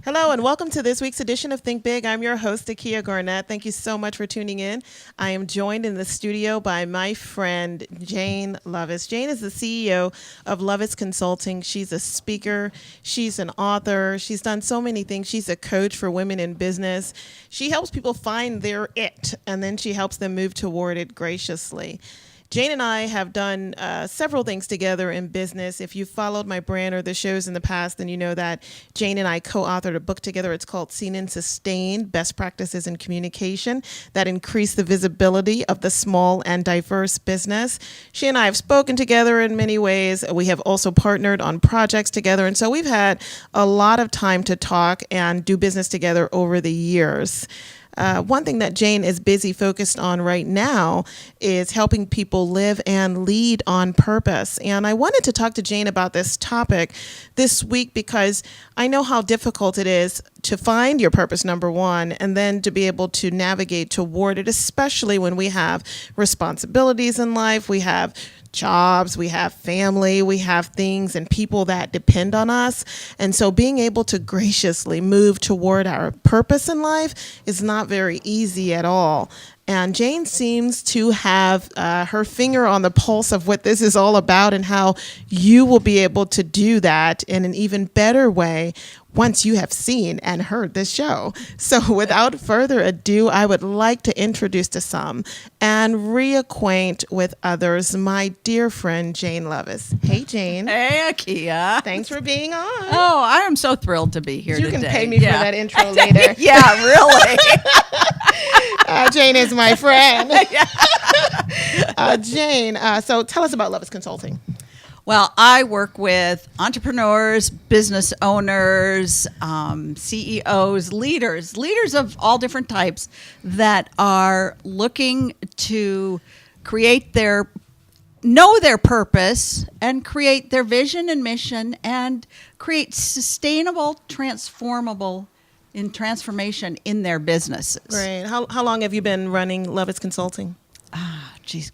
Hello and welcome to this week's edition of Think Big. I'm your host, Akia Garnett. Thank you so much for tuning in. I am joined in the studio by my friend, Jane Lovis. Jane is the CEO of Lovis Consulting. She's a speaker. She's an author. She's done so many things. She's a coach for women in business. She helps people find their it, and then she helps them move toward it graciously. Jane and I have done several things together in business. If you followed my brand or the shows in the past, then you know that Jane and I co-authored a book together. It's called Seen and Sustained, Best Practices in Communication that increase the visibility of the small and diverse business. She and I have spoken together in many ways. We have also partnered on projects together. And so we've had a lot of time to talk and do business together over the years. One thing that Jane is busy focused on right now is helping people live and lead on purpose. And I wanted to talk to Jane about this topic this week because I know how difficult it is to find your purpose, number one, and then to be able to navigate toward it, especially when we have responsibilities in life, we have jobs, we have family, we have things and people that depend on us. And so being able to graciously move toward our purpose in life is not very easy at all. And Jane seems to have her finger on the pulse of what this is all about and how you will be able to do that in an even better way once you have seen and heard this show. So without further ado, I would like to introduce to some and reacquaint with others my dear friend, Jane Lovis. Hey, Jane. Hey, Akia. Thanks for being on. Oh, I am so thrilled to be here You today. can pay me for that intro later. Yeah, really. Jane is my friend. Jane, so tell us about Lovis Consulting. Well, I work with entrepreneurs, business owners, CEOs, leaders of all different types that are looking to know their purpose and create their vision and mission and create sustainable, transformation in their businesses. Great. How long have you been running Lovis Consulting?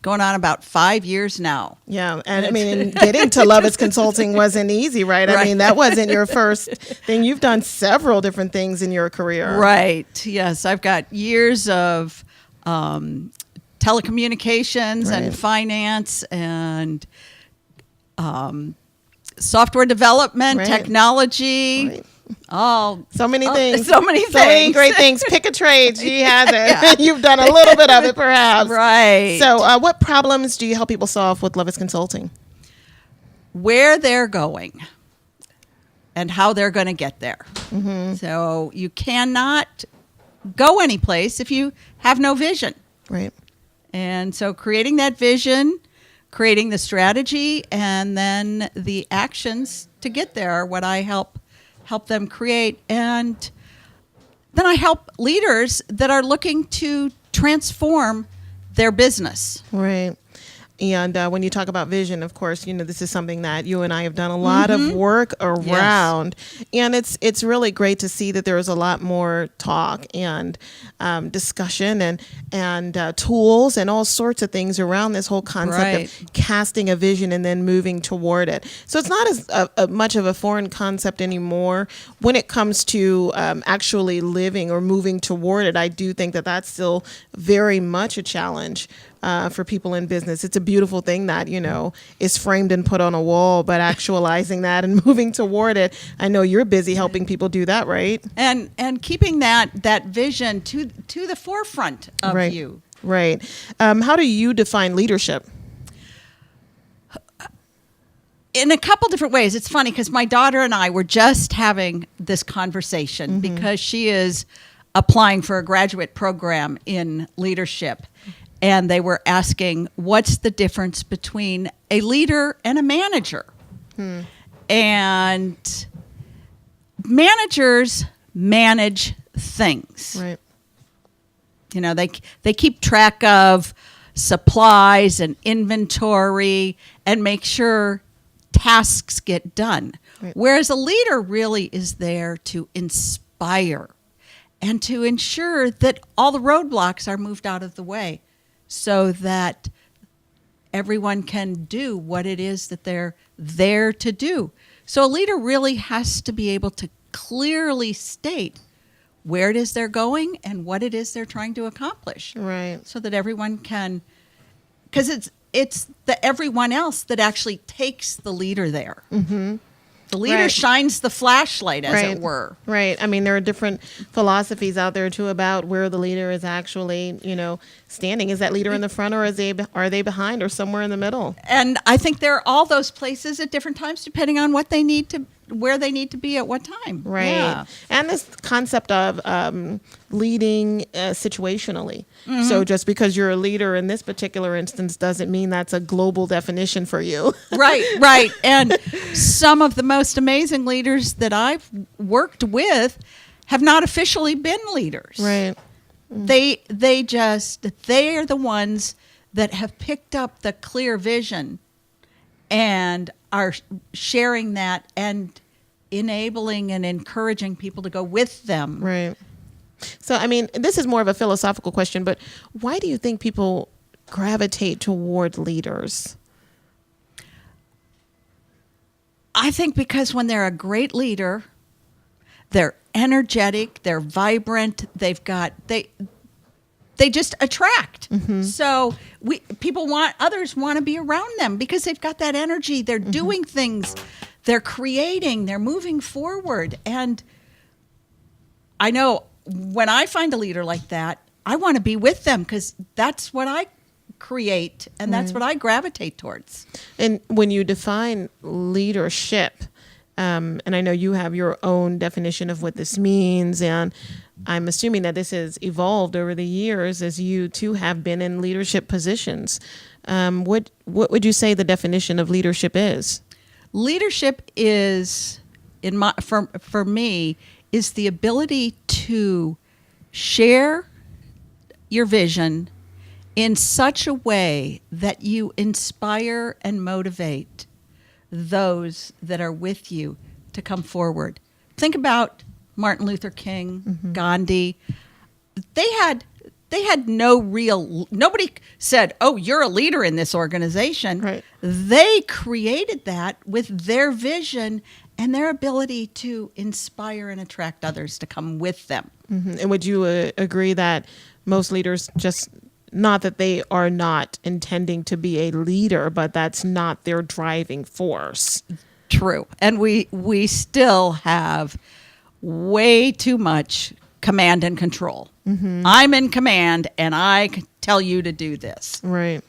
Going on about 5 years now. Yeah, and I mean, getting to Lovis Consulting wasn't easy, right? I mean, that wasn't your first thing. You've done several different things in your career. Right, yes. I've got years of telecommunications and finance and software development, technology. Right. So many things. So many great things. Pick a trade. She has it. You've done a little bit of it, perhaps. Right. So what problems do you help people solve with Lovis Consulting? Where they're going and how they're going to get there. Mm-hmm. So you cannot go anyplace if you have no vision. Right. And so creating that vision, creating the strategy, and then the actions to get there are what I help them create. And then I help leaders that are looking to transform their business. Right. And when you talk about vision, of course, you know, this is something that you and I have done a lot of work around. Yes. And it's really great to see that there is a lot more talk and discussion and tools and all sorts of things around this whole concept of casting a vision and then moving toward it. So it's not as much of a foreign concept anymore. When it comes to actually living or moving toward it, I do think that that's still very much a challenge. For people in business. It's a beautiful thing that, you know, is framed and put on a wall, but actualizing that and moving toward it, I know you're busy helping people do that, right? And keeping that vision to the forefront of you. Right. How do you define leadership? In a couple different ways. It's funny because my daughter and I were just having this conversation because she is applying for a graduate program in leadership. And they were asking, what's the difference between a leader and a manager? And managers manage things. Right. You know, they keep track of supplies and inventory and make sure tasks get done. Right. Whereas a leader really is there to inspire and to ensure that all the roadblocks are moved out of the way, so that everyone can do what it is that they're there to do. So a leader really has to be able to clearly state where it is they're going and what it is they're trying to accomplish. Right. So that everyone can, because it's the everyone else that actually takes the leader there. Mm-hmm. The leader Right. shines the flashlight, as Right. it were. Right. I mean, there are different philosophies out there too about where the leader is actually, standing. Is that leader in the front, or are they behind, or somewhere in the middle? And I think there are all those places at different times, depending on what they need to, where they need to be at what time. Right. Yeah. And this concept of leading situationally. Mm-hmm. So just because you're a leader in this particular instance doesn't mean that's a global definition for you. Right. And some of the most amazing leaders that I've worked with have not officially been leaders. Right. They are the ones that have picked up the clear vision and are sharing that and enabling and encouraging people to go with them. Right. So, I mean, this is more of a philosophical question, but why do you think people gravitate toward leaders? I think because when they're a great leader, they're energetic, they're vibrant, they just attract. Mm-hmm. So others want to be around them because they've got that energy. They're mm-hmm. doing things, they're creating, they're moving forward. And I know when I find a leader like that, I want to be with them because that's what I create and that's what I gravitate towards. And when you define leadership, and I know you have your own definition of what this means, and I'm assuming that this has evolved over the years as you too have been in leadership positions. What would you say the definition of leadership is? Leadership is, for me, is the ability to share your vision in such a way that you inspire and motivate those that are with you to come forward. Think about Martin Luther King, mm-hmm. Gandhi. They had nobody said, "Oh, you're a leader in this organization." Right. They created that with their vision and their ability to inspire and attract others to come with them. Mm-hmm. And would you agree that most leaders just, not that they are not intending to be a leader, but that's not their driving force? True. And we still have way too much command and control. Mm-hmm. I'm in command and I can tell you to do this. Right.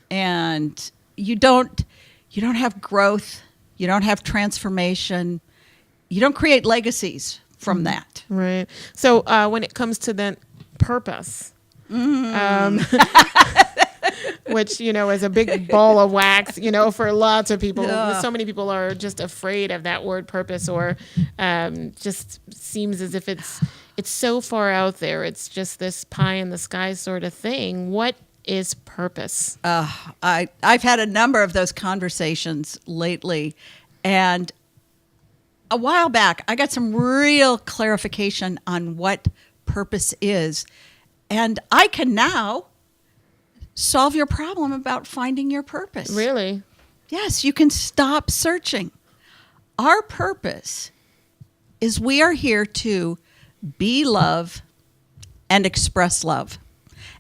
And you don't have growth, you don't have transformation, you don't create legacies from that. Right. So when it comes to then purpose, which, is a big ball of wax, for lots of people. Yeah. So many people are just afraid of that word purpose, or just seems as if it's so far out there. It's just this pie in the sky sort of thing. What is purpose? I've had a number of those conversations lately, and a while back, I got some real clarification on what purpose is. And I can now solve your problem about finding your purpose. Really? Yes, you can stop searching. Our purpose is we are here to be love and express love.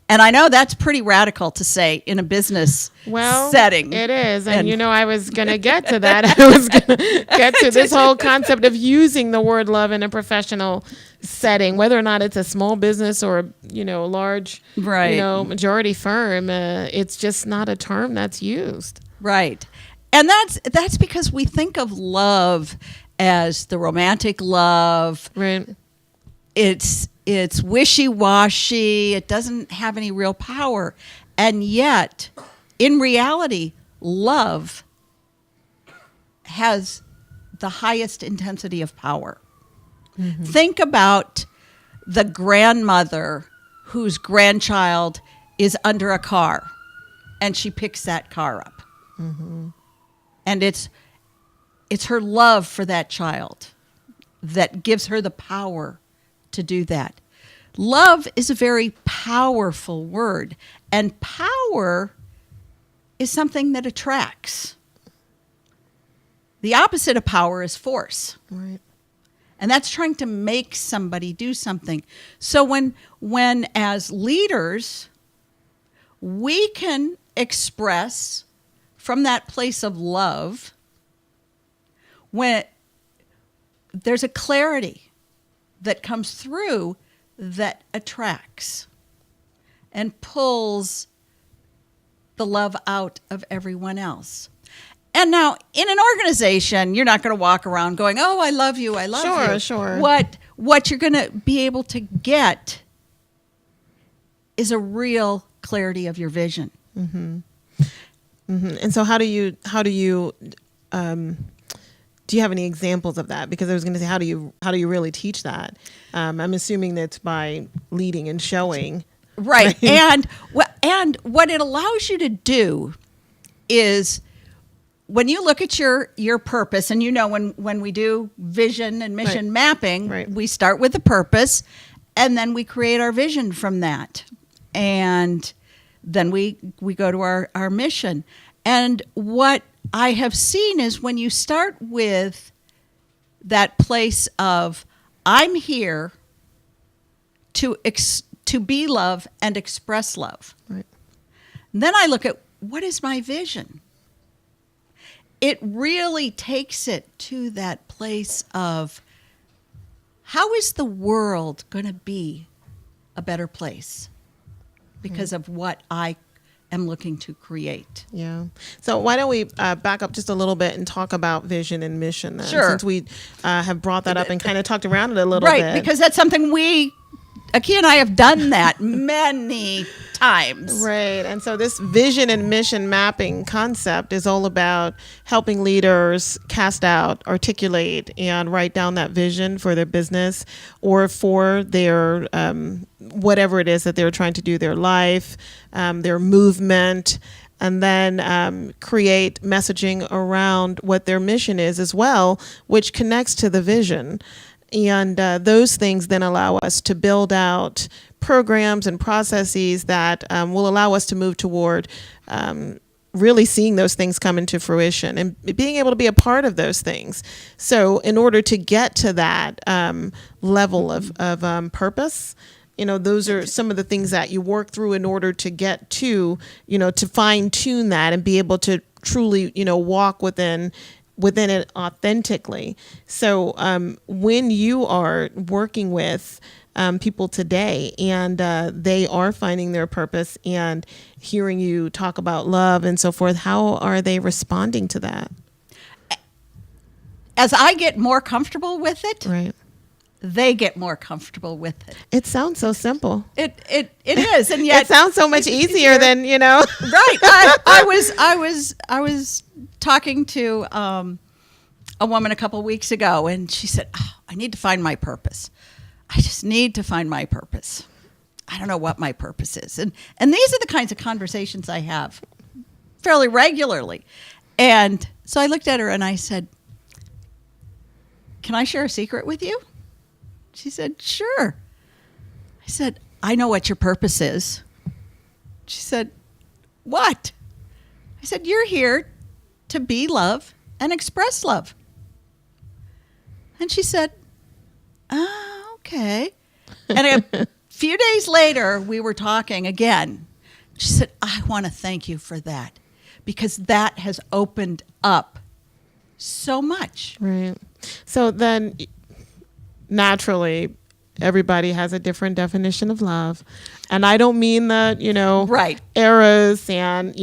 And I know that's pretty radical to say in a business setting. It is. And I was going to get to that. I was going to get to this whole concept of using the word love in a professional setting, whether or not it's a small business or, a large, majority firm. It's just not a term that's used. Right. And that's because we think of love as the romantic love. Right. It's wishy-washy. It doesn't have any real power. And yet, in reality, love has the highest intensity of power. Mm-hmm. Think about the grandmother whose grandchild is under a car, and she picks that car up. Mm-hmm. And it's her love for that child that gives her the power to do that. Love is a very powerful word, and power is something that attracts. The opposite of power is force. Right. And that's trying to make somebody do something. So when as leaders, we can express from that place of love, when there's a clarity that comes through that attracts and pulls the love out of everyone else. And now, in an organization, you're not going to walk around going, "Oh, I love you, I love you." Sure. What you're going to be able to get is a real clarity of your vision. And so, how do you do you have any examples of that? Because I was going to say, how do you really teach that? I'm assuming that's by leading and showing. Right. And what it allows you to do is, when you look at your purpose, and when we do vision and mission mapping, we start with the purpose, and then we create our vision from that. And then we go to our mission. And what I have seen is, when you start with that place of, I'm here to be love and express love. Right. And then I look at, what is my vision? It really takes it to that place of, how is the world going to be a better place because of what I am looking to create? Yeah. So why don't we back up just a little bit and talk about vision and mission then? Sure. Since we have brought that up and kind of talked around it a little bit. Right, because that's something Aki and I have done that many times. Right. And so this vision and mission mapping concept is all about helping leaders cast out, articulate, and write down that vision for their business or for their whatever it is that they're trying to do, their life, their movement, and then create messaging around what their mission is as well, which connects to the vision. And those things then allow us to build out programs and processes that will allow us to move toward really seeing those things come into fruition and being able to be a part of those things. So in order to get to that level of purpose, those are some of the things that you work through in order to get to, to fine tune that and be able to truly, walk within it authentically. So when you are working with people today and they are finding their purpose and hearing you talk about love and so forth, how are they responding to that? As I get more comfortable with it, Right. they get more comfortable with it. It sounds so simple. It is, and yet It sounds so much easier than, Right. I was talking to a woman a couple of weeks ago, and she said, I need to find my purpose. I just need to find my purpose. I don't know what my purpose is. And these are the kinds of conversations I have fairly regularly. And so I looked at her and I said, can I share a secret with you? She said, sure. I said, I know what your purpose is. She said, what? I said, you're here to be love and express love. And she said, oh, okay. And a few days later, we were talking again. She said, I want to thank you for that, because that has opened up so much. Right. So then naturally, everybody has a different definition of love. And I don't mean that, Right. eros and,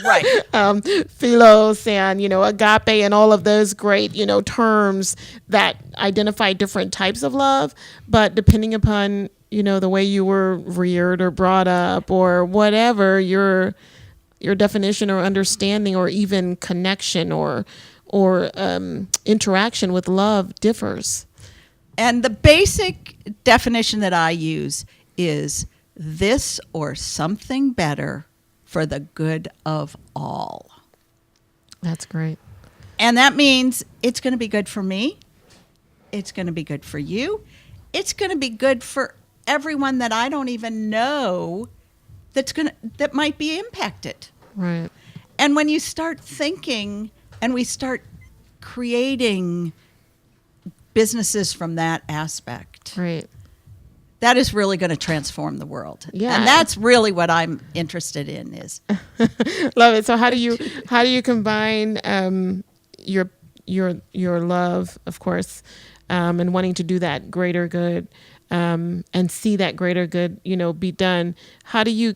Right. philos and, agape and all of those great, terms that identify different types of love. But depending upon, the way you were reared or brought up or whatever, your definition or understanding or even connection or interaction with love differs. And the basic definition that I use is this or something better for the good of all. That's great. And that means it's going to be good for me. It's going to be good for you. It's going to be good for everyone that I don't even know that might be impacted. Right. And when you start thinking and we start creating businesses from that aspect, Right. that is really going to transform the world. Yeah. And that's really what I'm interested in is. Love it. So how do you combine your love, of course, and wanting to do that greater good, and see that greater good, be done? How do you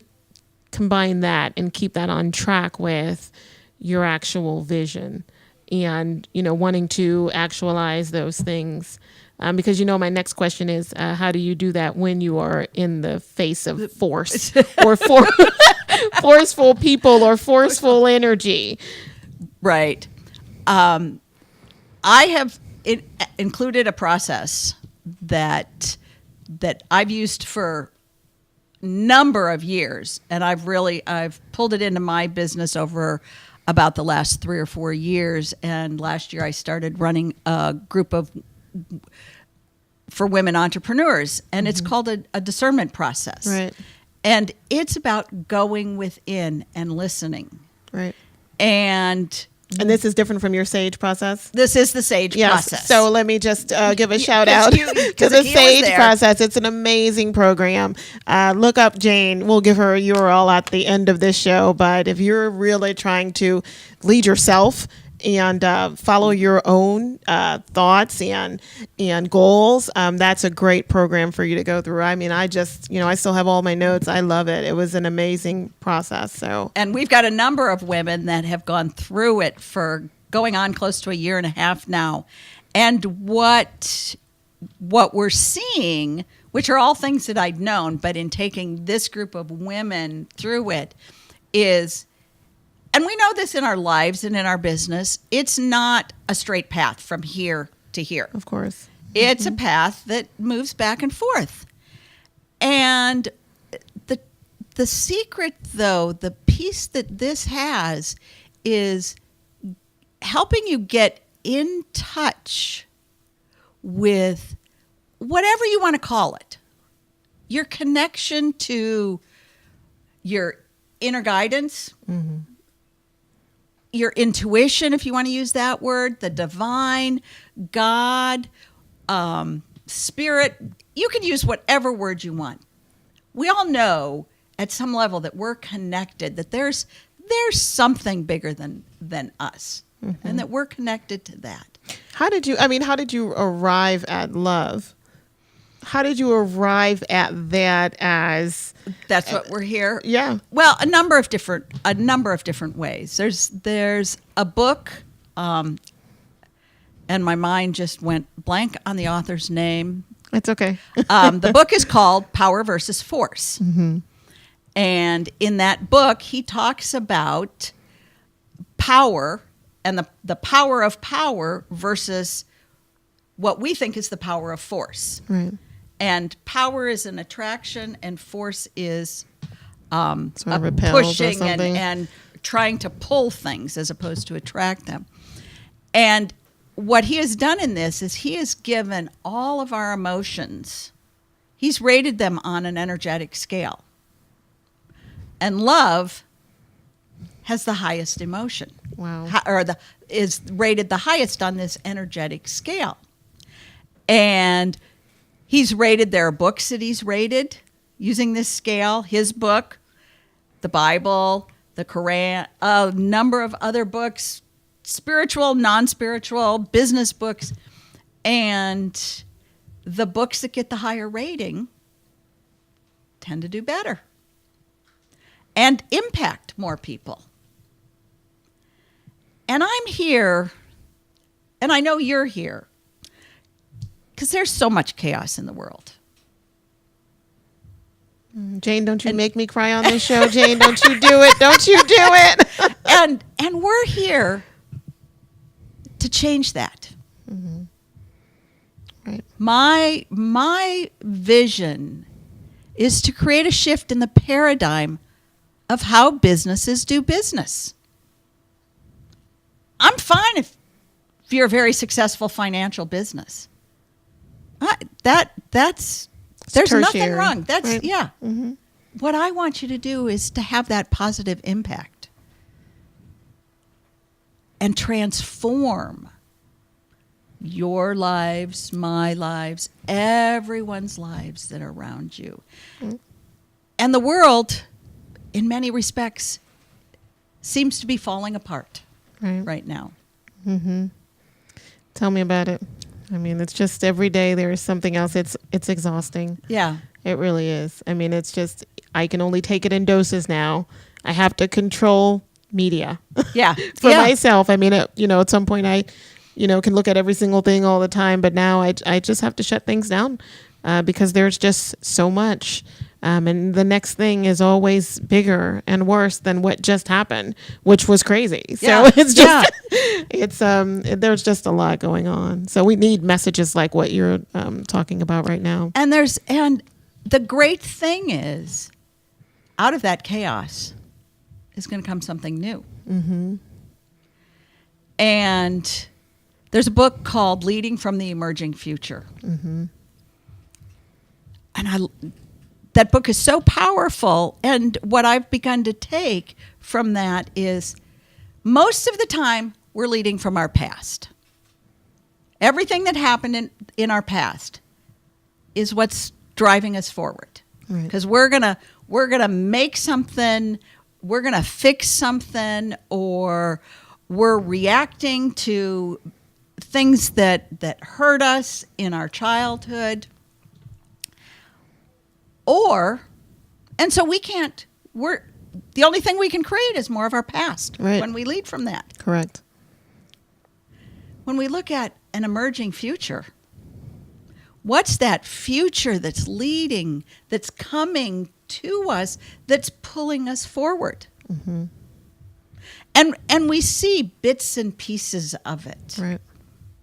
combine that and keep that on track with your actual vision and, wanting to actualize those things? Because, my next question is, how do you do that when you are in the face of force or forceful people or forceful energy? Right. I have included a process that I've used for a number of years, and I've pulled it into my business over about the last 3 or 4 years. And last year I started running a group for women entrepreneurs, and it's called a discernment process. Right. And it's about going within and listening. Right. And this is different from your SAGE process? this is the SAGE process. So let me just give a shout Yes, out you- to 'cause the Akia was SAGE there. process. It's an amazing program. Look up Jane. We'll give her a URL at the end of this show. But if you're really trying to lead yourself and follow your own thoughts and goals, that's a great program for you to go through. I mean, I just, I still have all my notes. I love it. It was an amazing process. So, And we've got a number of women that have gone through it for going on close to a year and a half now. And what we're seeing, which are all things that I'd known, but in taking this group of women through it, is, and we know this in our lives and in our business, it's not a straight path from here to here. of course. It's a path that moves back and forth. And the secret, though, the piece that this has is helping you get in touch with whatever you want to call it. Your connection to your inner guidance, your intuition, if you want to use that word, the divine, God, spirit. You can use whatever word you want. We all know at some level that we're connected, that there's something bigger than us, and that we're connected to that. How did you arrive at love? How did you arrive at that as? That's what we're here. Yeah. Well, a number of different ways. There's a book, and my mind just went blank on the author's name. It's okay. The book is called Power versus Force. And in that book, he talks about power and the power of power versus what we think is the power of force. Right. And power is an attraction, and force is Sort of a repels or pushing something. and trying to pull things as opposed to attract them. And what he has done in this is he has given all of our emotions, he's rated them on an energetic scale. And love has the highest emotion. Wow. Is rated the highest on this energetic scale. And there are books that he's rated using this scale. His book, the Bible, the Quran, a number of other books, spiritual, non-spiritual, business books. And the books that get the higher rating tend to do better and impact more people. And I'm here, and I know you're here, because there's so much chaos in the world. Jane, don't you make me cry on this show. Jane, don't you do it. Don't you do it. And we're here to change that. Right. My vision is to create a shift in the paradigm of how businesses do business. I'm fine if you're a very successful financial business. There's nothing tertiary, wrong. That's right? yeah. What I want you to do is to have that positive impact and transform your lives, my lives, everyone's lives that are around you. And the world, in many respects, seems to be falling apart right now. Tell me about it. I mean, it's just every day there is something else. It's exhausting. Yeah. It really is. I mean, it's just, I can only take it in doses now. I have to control media. Yeah. For myself. I mean, at some point I, can look at every single thing all the time, but now I just have to shut things down because there's just so much. And the next thing is always bigger and worse than what just happened, which was crazy. So it's just, there's just a lot going on. So we need messages like what you're talking about right now. And the great thing is, out of that chaos is going to come something new. And there's a book called Leading from the Emerging Future. And that book is so powerful. And what I've begun to take from that is most of the time we're leading from our past. Everything that happened in our past is what's driving us forward. Because we're gonna make something, we're gonna fix something, or we're reacting to things that hurt us in our childhood. And so the only thing we can create is more of our past when we lead from that. Correct. When we look at an emerging future, what's that future that's leading, that's coming to us, that's pulling us forward? And we see bits and pieces of it. Right.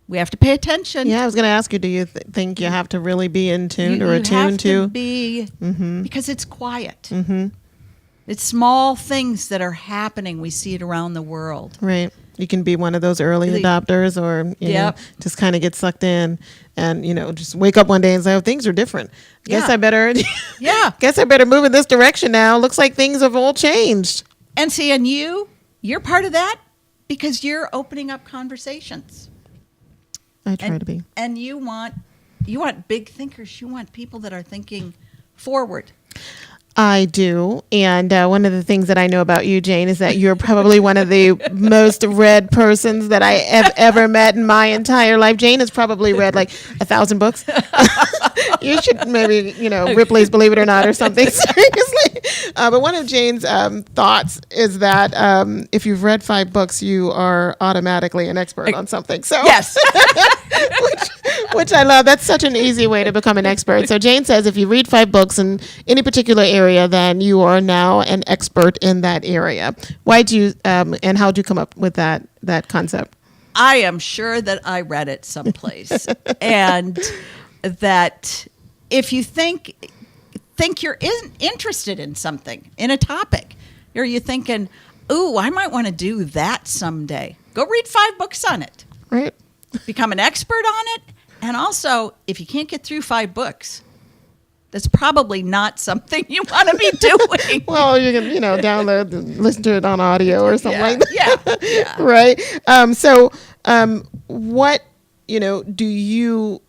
We have to pay attention. Yeah, I was going to ask you, do you think you have to really be in tune or attuned to? You have to be, because it's quiet. It's small things that are happening. We see it around the world. Right. You can be one of those early adopters or, just kind of get sucked in and, just wake up one day and say, oh, things are different. Guess I better move in this direction now. Looks like things have all changed. And see, and you're part of that because you're opening up conversations. I try to be. And you want big thinkers. You want people that are thinking forward. I do. And one of the things that I know about you, Jane, is that you're probably one of the most read persons that I have ever met in my entire life. Jane has probably read like 1,000 books. You should maybe, Ripley's Believe It or Not or something. Seriously. But one of Jane's thoughts is that if you've read 5 books, you are automatically an expert on something. So yes. Which I love. That's such an easy way to become an expert. So Jane says if you read 5 books in any particular area, then you are now an expert in that area. Why do you, and how did you come up with that concept? I am sure that I read it someplace. And that if you think you're interested in something, in a topic, or you're thinking, ooh, I might want to do that someday, go read 5 books on it. Right. Become an expert on it. And also, if you can't get through 5 books, that's probably not something you want to be doing. Well, you can, download and listen to it on audio or something like that. Yeah. Right. What, do you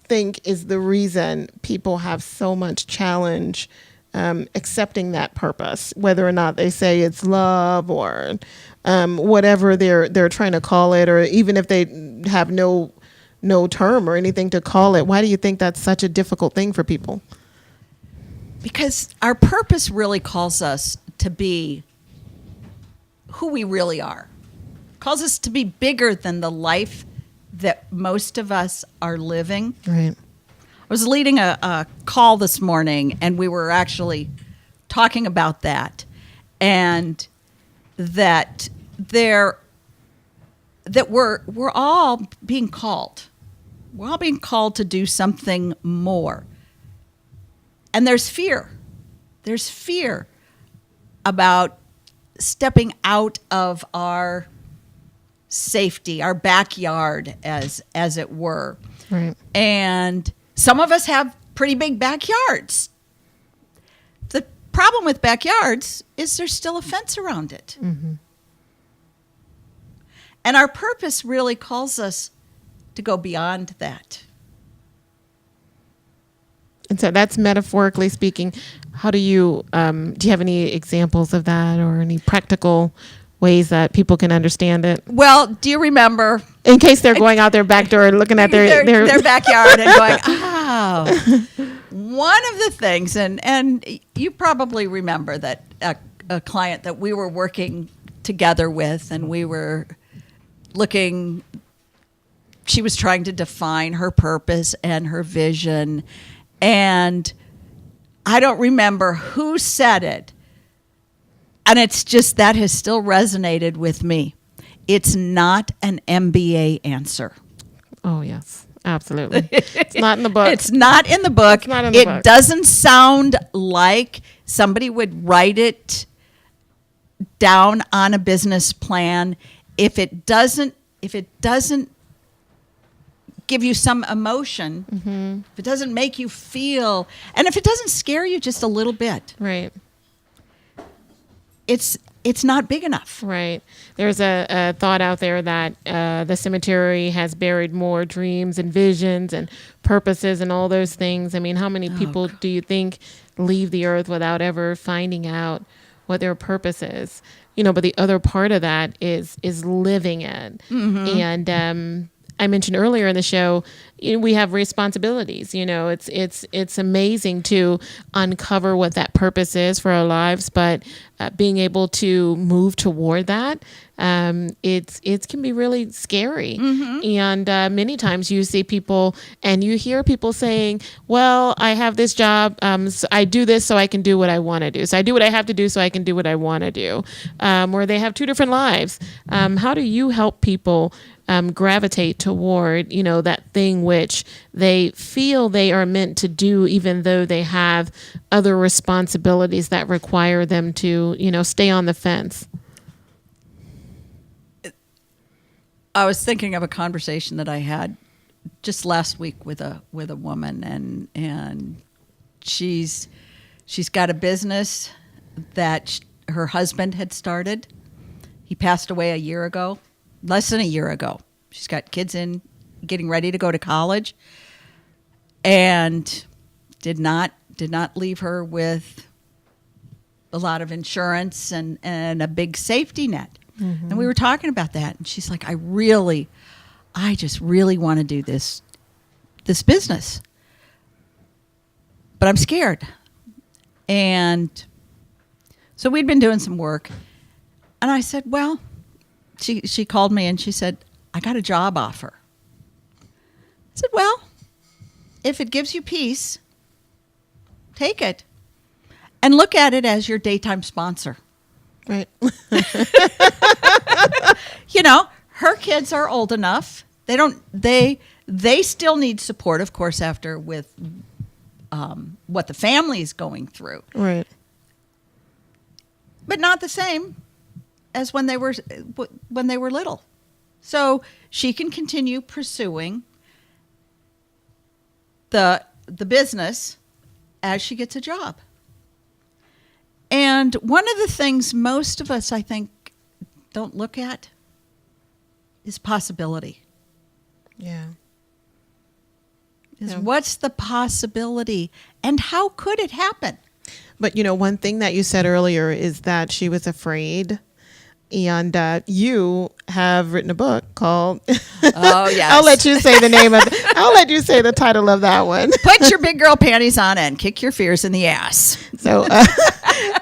think is the reason people have so much challenge accepting that purpose, whether or not they say it's love or whatever they're trying to call it, or even if they have no term or anything to call it? Why do you think that's such a difficult thing for people? Because our purpose really calls us to be who we really are. Calls us to be bigger than the life that most of us are living. Right. I was leading a call this morning, and we were actually talking about that, and that we're all being called. We're all being called to do something more. And there's fear. There's fear about stepping out of our safety, our backyard, as it were. Right. And some of us have pretty big backyards. The problem with backyards is there's still a fence around it. Mm-hmm. And our purpose really calls us to go beyond that. And so that's metaphorically speaking. How do you have any examples of that or any practical ways that people can understand it? Well, do you remember? In case they're going out their back door and looking at their backyard and going, oh. One of the things, and you probably remember that a client that we were working together with, and we were looking, she was trying to define her purpose and her vision. And I don't remember who said it. And it's just that has still resonated with me. It's not an MBA answer. Oh, yes, absolutely. It's not in the book. It's not in the book. It's not in the book. It doesn't sound like somebody would write it down on a business plan. If it doesn't give you some emotion, if it doesn't make you feel, and if it doesn't scare you just a little bit, Right. it's not big enough. Right. There's a thought out there that the cemetery has buried more dreams and visions and purposes and all those things. I mean, how many people do you think leave the earth without ever finding out what their purpose is? You know, but the other part of that is living it. And I mentioned earlier in the show, we have responsibilities. You know, it's amazing to uncover what that purpose is for our lives, but being able to move toward that, it can be really scary. And many times you see people and you hear people saying, well, I have this job, so I do this so I can do what I want to do. So I do what I have to do so I can do what I want to do. Or they have two different lives. How do you help people gravitate toward, you know, that thing which they feel they are meant to do, even though they have other responsibilities that require them to, you know, stay on the fence? I was thinking of a conversation that I had just last week with a woman, and she's got a business that her husband had started. He passed away less than a year ago. She's got kids getting ready to go to college, and did not leave her with a lot of insurance and a big safety net. And we were talking about that, and she's like, I just really want to do this business, but I'm scared. And so we'd been doing some work, and I said, well, she called me and she said, I got a job offer. I said, well, if it gives you peace, take it and look at it as your daytime sponsor. Right. You know, her kids are old enough. They still need support, of course, after with what the family's going through. Right. But not the same as when they were little. So she can continue pursuing the business as she gets a job. And one of the things most of us, I think, don't look at is possibility. Yeah. What's the possibility and how could it happen? But, you know, one thing that you said earlier is that she was afraid. And you have written a book called. Oh, yes. I'll let you say the name of. I'll let you say the title of that one. Put your big girl panties on and kick your fears in the ass. So,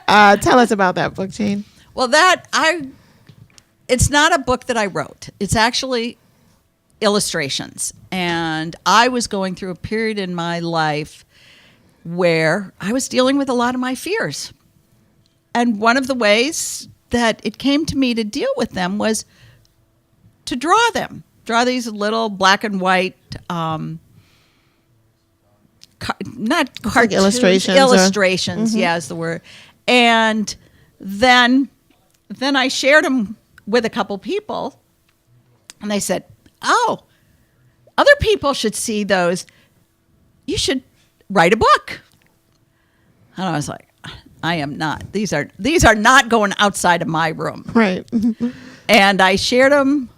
tell us about that book, Jane. Well, it's not a book that I wrote. It's actually illustrations. And I was going through a period in my life where I was dealing with a lot of my fears. And one of the ways that it came to me to deal with them was to draw these little black and white, not cartoons, like illustrations, yeah, is the word. And then I shared them with a couple people, and they said, oh, other people should see those. You should write a book. And I was like, I am not. These are not going outside of my room. Right. And I shared them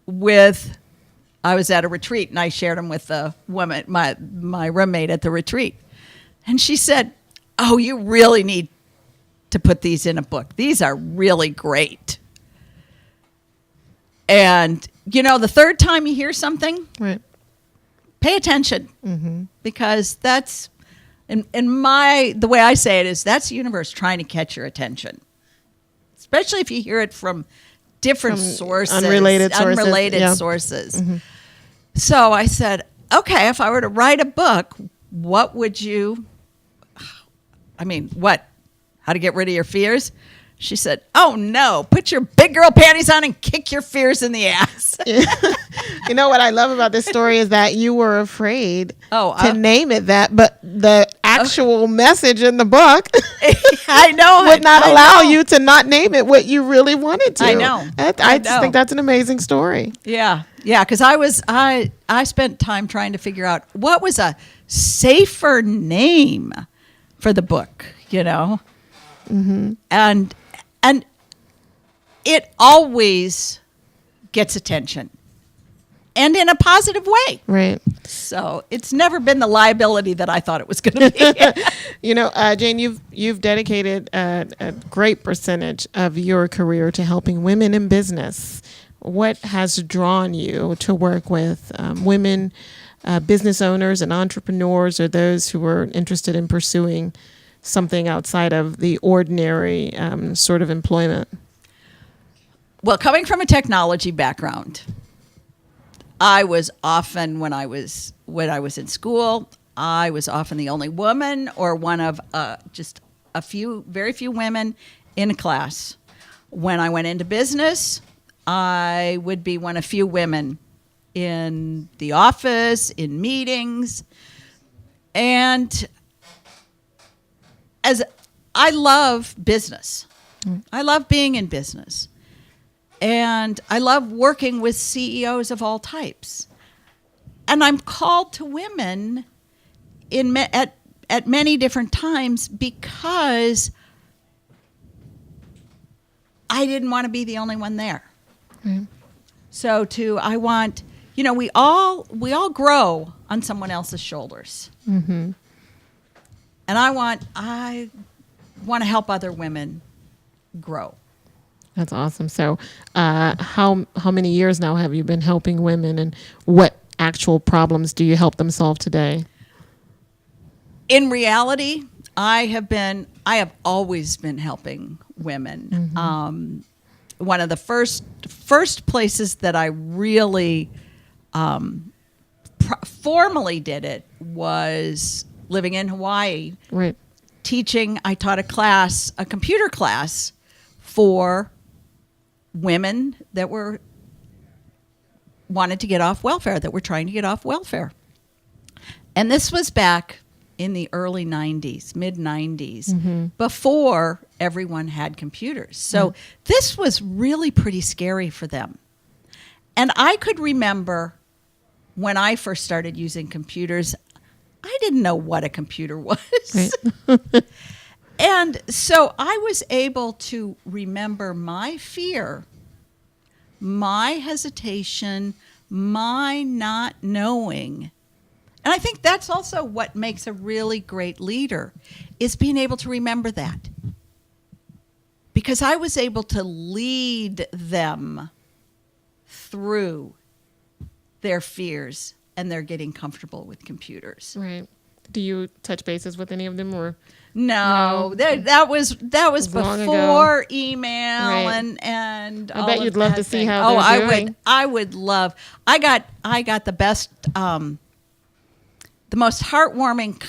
with I was at a retreat and I shared them with the woman, my roommate at the retreat. And she said, "Oh, you really need to put these in a book. These are really great." And, the third time you hear something, Right. pay attention, because that's, the way I say it is, that's the universe trying to catch your attention, especially if you hear it from different sources, unrelated yeah. sources. So I said, okay, if I were to write a book, what would you, how to get rid of your fears? She said, "Oh no, put your big girl panties on and kick your fears in the ass." You know what I love about this story is that you were afraid to name it that, but the actual message in the book I know would not allow you to not name it what you really wanted to. I know. I just think that's an amazing story. Yeah, because I spent time trying to figure out what was a safer name for the book, and it always gets attention, and in a positive way. Right. So it's never been the liability that I thought it was going to be. Jane, you've dedicated a great percentage of your career to helping women in business. What has drawn you to work with women, business owners and entrepreneurs, or those who are interested in pursuing something outside of the ordinary sort of employment? Well, coming from a technology background, I was often, when I was in school, I was often the only woman or one of just very few women in a class. When I went into business, I would be one of few women in the office, in meetings. And as I love business, I love being in business. And I love working with CEOs of all types. And I'm called to women at many different times because I didn't want to be the only one there. Mm. So we all grow on someone else's shoulders. Mm-hmm. And I want to help other women grow. That's awesome. So how many years now have you been helping women, and what actual problems do you help them solve today? In reality, I have always been helping women. Mm-hmm. One of the first places that I really formally did it was living in Hawaii. Right. Teaching. I taught a computer class for women that wanted to get off welfare, that were trying to get off welfare. And this was back in the early 90s, mid 90s, mm-hmm. before everyone had computers. So this was really pretty scary for them. And I could remember when I first started using computers, I didn't know what a computer was. Right. And so I was able to remember my fear, my hesitation, my not knowing. And I think that's also what makes a really great leader, is being able to remember that. Because I was able to lead them through their fears and their getting comfortable with computers. Right. Do you touch bases with any of them, or? No, that was before email, right. and I bet you'd love to see how they're doing. I would love. I got the best, the most heartwarming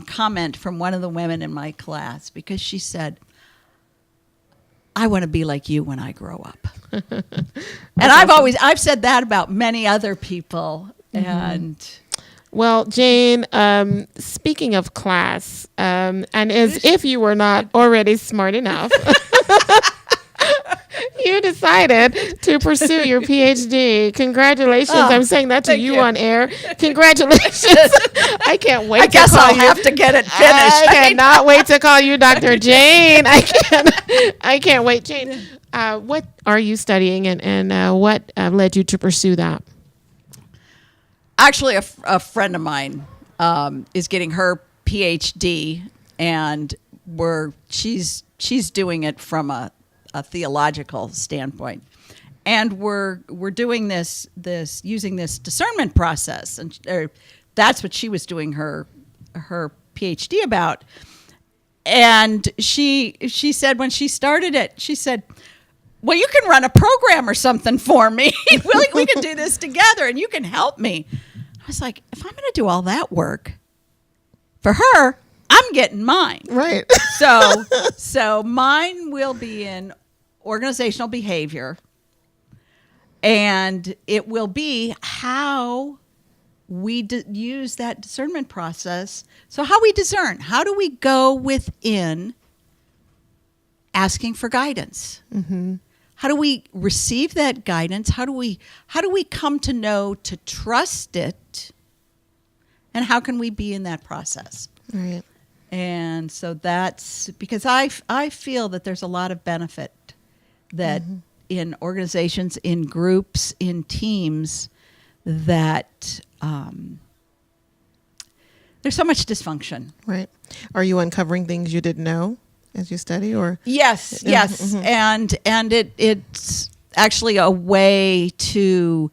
comment from one of the women in my class, because she said, "I want to be like you when I grow up." And I've said that about many other people, mm-hmm. and. Well, Jane, speaking of class, and as if you were not already smart enough, you decided to pursue your PhD. Congratulations. I'm saying that to you on air. Congratulations. I can't wait I guess I'll have to get it finished. I cannot wait to call you Dr. Jane. I can't wait. Jane, what are you studying, and what led you to pursue that? Actually, a friend of mine is getting her PhD, and she's doing it from a theological standpoint, and we're doing this using this discernment process, and that's what she was doing her PhD about. And she said when she started it, she said, well, you can run a program or something for me. We can do this together and you can help me. I was like, if I'm going to do all that work for her, I'm getting mine. Right. So mine will be in organizational behavior, and it will be how we use that discernment process. So how we discern, how do we go within asking for guidance? Mm-hmm. How do we receive that guidance? How do we come to know to trust it? And how can we be in that process? Right. And so that's because I feel that there's a lot of benefit that in organizations, in groups, in teams, that there's so much dysfunction. Right. Are you uncovering things you didn't know as you study, or? Yes. And it's actually a way to,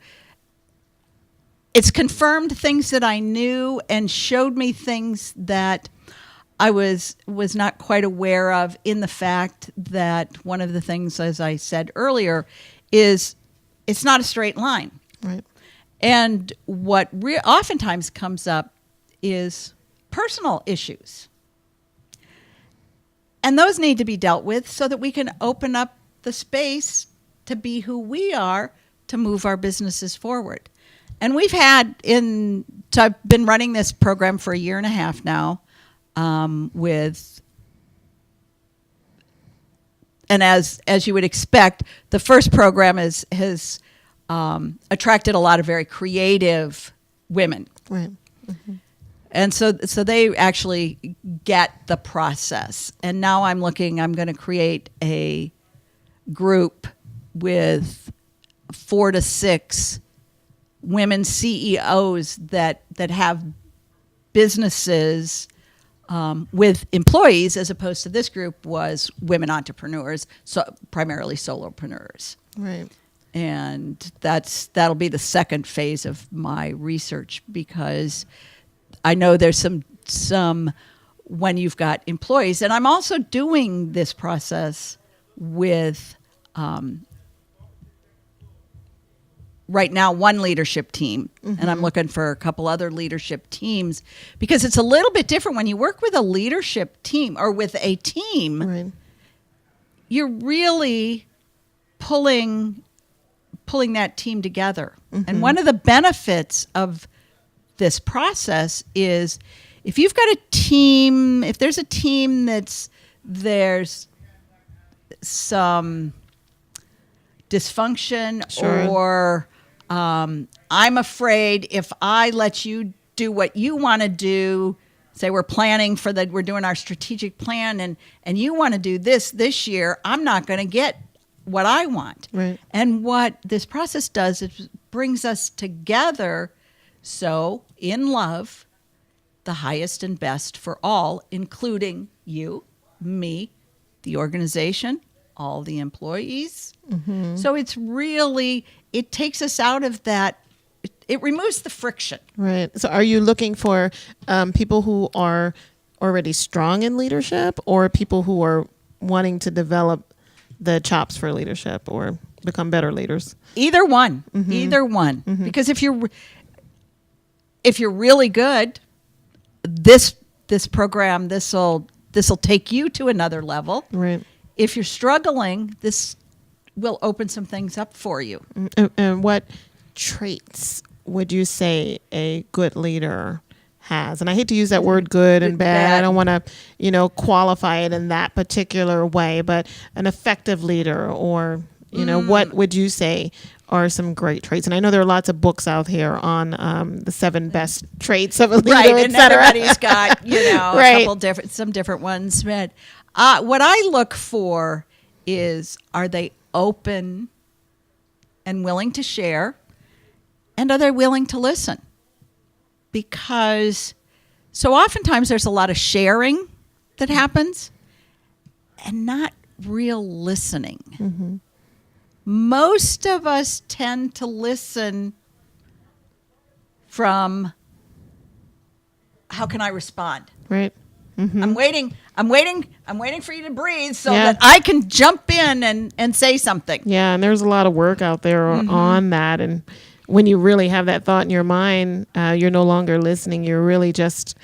it's confirmed things that I knew and showed me things that I was not quite aware of, in the fact that one of the things, as I said earlier, is it's not a straight line. Right. And what oftentimes comes up is personal issues. And those need to be dealt with so that we can open up the space to be who we are, to move our businesses forward. And I've been running this program for 1.5 years now, and as you would expect, the first program has attracted a lot of very creative women. Right. Mm-hmm. And so they actually get the process. And now I'm going to create a group with 4 to 6 women CEOs that have businesses with employees, as opposed to this group was women entrepreneurs, so primarily solopreneurs. Right. And that'll be the second phase of my research, because I know there's some when you've got employees, and I'm also doing this process with right now one leadership team, and I'm looking for a couple other leadership teams, because it's a little bit different when you work with a leadership team or with a team. Right. You're really pulling that team together. And one of the benefits of this process is if you've got a team, if there's a team there's some dysfunction, sure, or I'm afraid if I let you do what you want to do, say we're doing our strategic plan, and you want to do this year, I'm not going to get what I want. Right. And what this process does is brings us together, so in love, the highest and best for all, including you, me, the organization, all the employees. Mm-hmm. So it's really, it takes us out of that, it removes the friction. Right. So are you looking for people who are already strong in leadership, or people who are wanting to develop the chops for leadership or become better leaders? Either one. Mm-hmm. Because if you're really good, this program, this'll take you to another level. Right. If you're struggling, this will open some things up for you. And what traits would you say a good leader has? And I hate to use that word good and bad. I don't want to, qualify it in that particular way, but an effective leader, or, what would you say are some great traits? And I know there are lots of books out here on the 7 best traits of a leader, right, et and cetera. Everybody's got, right. a couple some different ones. But what I look for is, are they open and willing to share, and are they willing to listen? because so oftentimes there's a lot of sharing that happens and not real listening. Mm-hmm. Most of us tend to listen from, how can I respond? Right. Mm-hmm. I'm waiting for you to breathe so Yeah. that I can jump in and say something. Yeah, and there's a lot of work out there on that. And when you really have that thought in your mind, you're no longer listening. You're really just,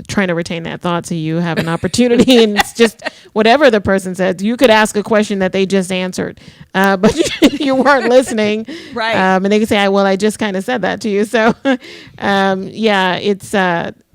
trying to retain that thought so you have an opportunity. And it's just whatever the person says. You could ask a question that they just answered, but you weren't listening. Right. And they could say, well, I just kind of said that to you. So, it's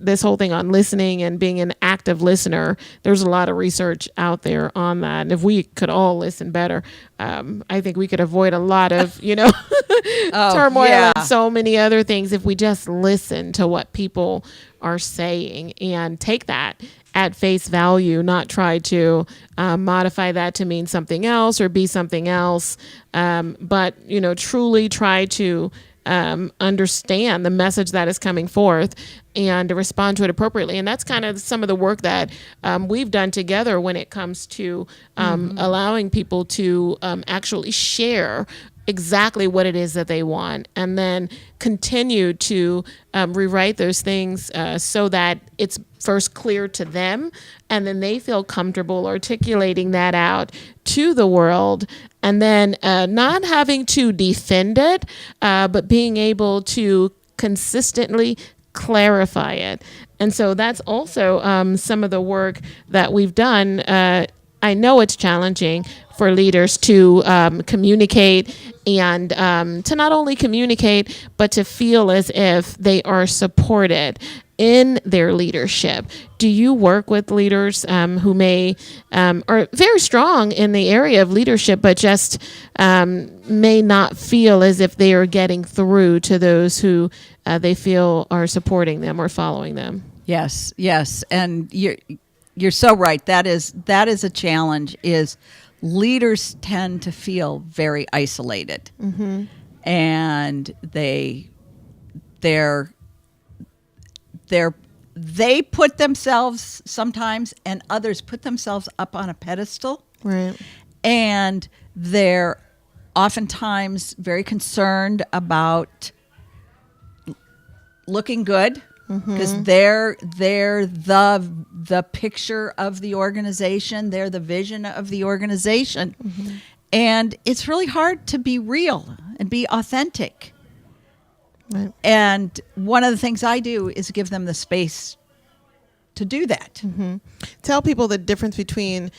this whole thing on listening and being an active listener. There's a lot of research out there on that. And if we could all listen better, I think we could avoid a lot of, turmoil yeah. and so many other things if we just listen to what people are saying and take that at face value, not try to modify that to mean something else or be something else, but truly try to understand the message that is coming forth and to respond to it appropriately. And that's kind of some of the work that we've done together when it comes to allowing people to actually share exactly what it is that they want, and then continue to rewrite those things so that it's first clear to them, and then they feel comfortable articulating that out to the world, and then not having to defend it, but being able to consistently clarify it. And so that's also some of the work that we've done. I know it's challenging for leaders to communicate and to not only communicate, but to feel as if they are supported in their leadership. Do you work with leaders who may are very strong in the area of leadership, but just may not feel as if they are getting through to those who they feel are supporting them or following them? Yes, and you're so right. That is a challenge. Is leaders tend to feel very isolated, and they put themselves sometimes, and others put themselves up on a pedestal, Right. and they're oftentimes very concerned about looking good. Because they're the picture of the organization, they're the vision of the organization, and it's really hard to be real and be authentic. Right. And one of the things I do is give them the space to do that. Tell people the difference between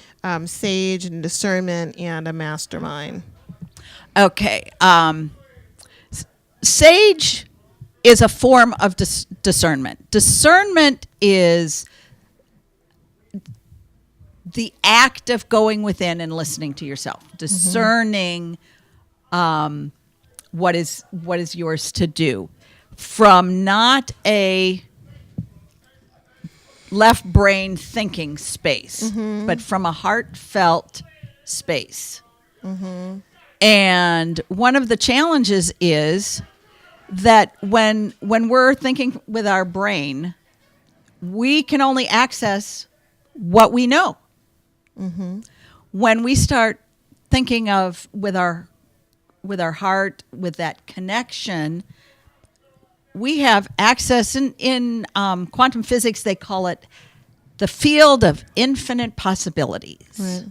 sage and discernment and a mastermind. Okay, sage is a form of discernment. Discernment is the act of going within and listening to yourself, discerning what is yours to do, from not a left brain thinking space, but from a heartfelt space. And one of the challenges is that when we're thinking with our brain, we can only access what we know. When we start thinking of with our heart, with that connection, we have access. In quantum physics, they call it the field of infinite possibilities. Right.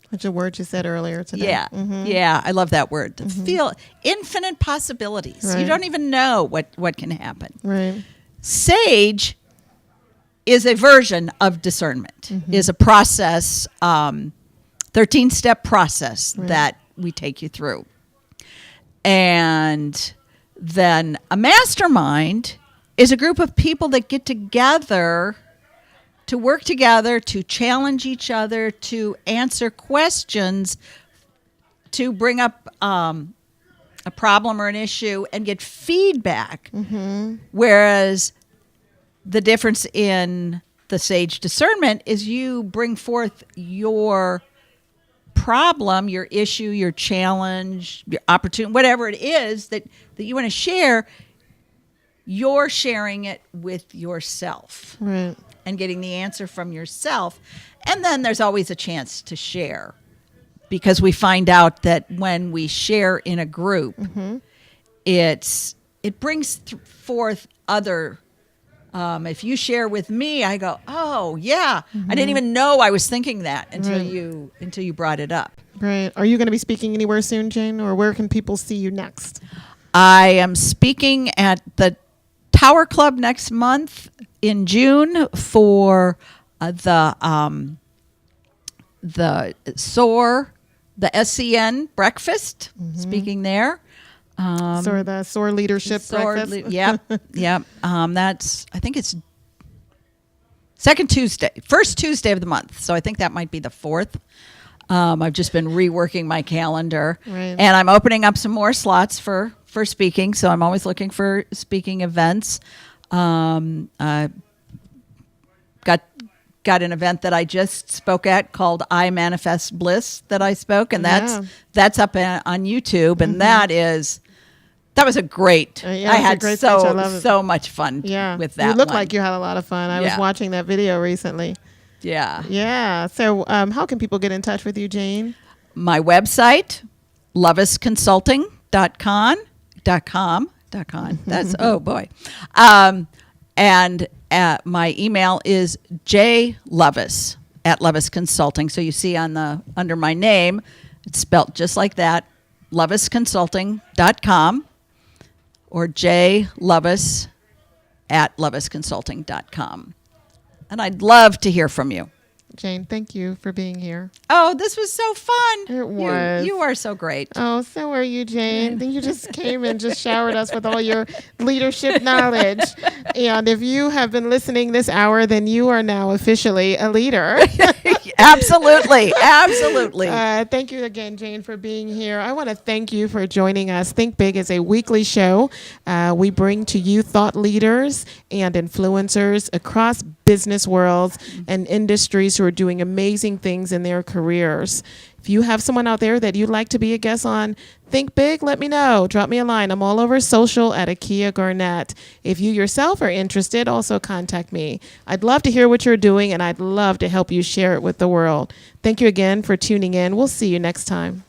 Which a word you said earlier today. Yeah, yeah, I love that word. The field, infinite possibilities. Right. You don't even know what can happen. Right. Sage is a version of discernment, is a process, 13-step process that we take you through. And then a mastermind is a group of people that get together to work together, to challenge each other, to answer questions, to bring up a problem or an issue and get feedback. Whereas the difference in the sage discernment is you bring forth your problem, your issue, your challenge, your opportunity, whatever it is that you want to share. you're sharing it with yourself Right. and getting the answer from yourself. And then there's always a chance to share, because we find out that when we share in a group, it brings forth other. If you share with me, I go, oh yeah, I didn't even know I was thinking that until you brought it up. Right. Are you going to be speaking anywhere soon, Jane, or where can people see you next? I am speaking at the Tower Club next month in June for the SCN breakfast. Speaking there. So the SOAR Leadership Breakfast. Yep. That's, I think it's first Tuesday of the month. So I think that might be the 4th. I've just been reworking my calendar, Right. and I'm opening up some more slots for speaking. So I'm always looking for speaking events. Got an event that I just spoke at called I Manifest Bliss that I spoke, and that's up on YouTube, and that was a great. Yeah, I it's a had great speech. I love it. so much fun Yeah. with that. You look one. like you had a lot of fun. I was Yeah. watching that video recently. Yeah. Yeah. So how can people get in touch with you, Jane? My website, lovisconsulting.com. That's, oh boy. And my email is jlovis@Lovis Consulting. So you see under my name, it's spelt just like that, lovisconsulting.com or jlovis@lovisconsulting.com. And I'd love to hear from you. Jane, thank you for being here. Oh, this was so fun. It was. You are so great. Oh, so are you, Jane. You just came and just showered us with all your leadership knowledge. And if you have been listening this hour, then you are now officially a leader. Absolutely. Absolutely. Thank you again, Jane, for being here. I want to thank you for joining us. Think Big is a weekly show. We bring to you thought leaders and influencers across business worlds and industries who are doing amazing things in their careers. If you have someone out there that you'd like to be a guest on Think Big, let me know. Drop me a line. I'm all over social at Akia Garnett. If you yourself are interested, also contact me. I'd love to hear what you're doing, and I'd love to help you share it with the world. Thank you again for tuning in. We'll see you next time.